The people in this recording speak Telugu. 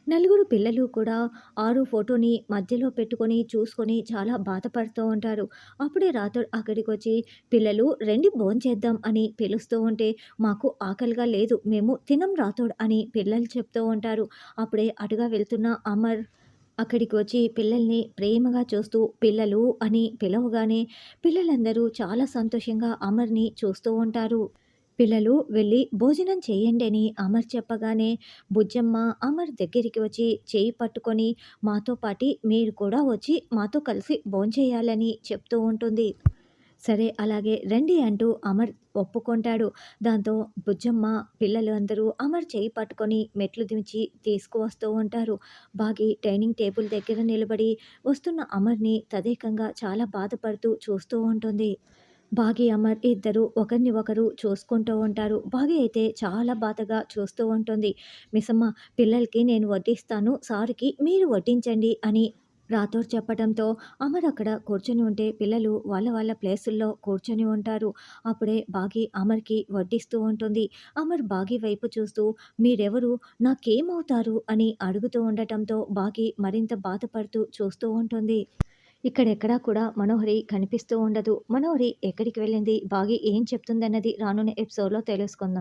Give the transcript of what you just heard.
నలుగురు పిల్లలు కూడా ఆరు ఫోటోని మధ్యలో పెట్టుకొని చూసుకొని చాలా బాధపడుతూ ఉంటారు. అప్పుడే రాథోడ్ అక్కడికొచ్చి, "పిల్లలు రండి భోంచేద్దాం" అని పిలుస్తూ ఉంటే, "మాకు ఆకలిగా లేదు. మేము తినం రాథోడ్" అని పిల్లలు చెప్తూ ఉంటారు. అప్పుడే అటుగా వెళ్తున్న అమర్ అక్కడికి వచ్చి పిల్లల్ని ప్రేమగా చూస్తూ పిల్లలు అని పిలవగానే పిల్లలందరూ చాలా సంతోషంగా అమర్‌ని చూస్తూ ఉంటారు. పిల్లలు వెళ్ళి భోజనం చేయండి అని అమర్ చెప్పగానే బుజ్జమ్మ అమర్ దగ్గరికి వచ్చి చేయి పట్టుకొని మాతో పాటి మీరు కూడా వచ్చి మాతో కలిసి భోంచేయాలని చెప్తూ ఉంటుంది. సరే అలాగే రండి అంటూ అమర్ ఒప్పుకుంటాడు. దాంతో బుజ్జమ్మ పిల్లలు అందరూ అమర్ చేయి పట్టుకొని మెట్లు దించి తీసుకువస్తూ ఉంటారు. బాగి డైనింగ్ టేబుల్ దగ్గర నిలబడి వస్తున్న అమర్‌ని తదేకంగా చాలా బాధపడుతూ చూస్తూ ఉంటుంది. బాగి, అమర్ ఇద్దరు ఒకరిని ఒకరు చూసుకుంటూ ఉంటారు. బాగి అయితే చాలా బాధగా చూస్తూ ఉంటుంది. మిసమ్మ పిల్లలకి నేను వడ్డిస్తాను, సార్‌కి మీరు వడ్డించండి అని రాథోడ్ చెప్పడంతో అమర్ అక్కడ కూర్చొని ఉంటే పిల్లలు వాళ్ళ వాళ్ళ ప్లేసుల్లో కూర్చొని ఉంటారు. అప్పుడే బాగి అమర్‌కి వడ్డిస్తూ ఉంటుంది. అమర్ బాగి వైపు చూస్తూ మీరెవరు? నాకేమవుతారు? అని అడుగుతూ ఉండటంతో బాగి మరింత బాధపడుతూ చూస్తూ ఉంటుంది. ఇక్కడెక్కడా కూడా మనోహరి కనిపిస్తూ ఉండదు. మనోహరి ఎక్కడికి వెళ్ళింది? బాగి ఏం చెప్తుందన్నది రానున్న ఎపిసోడ్‌లో తెలుసుకుందాం.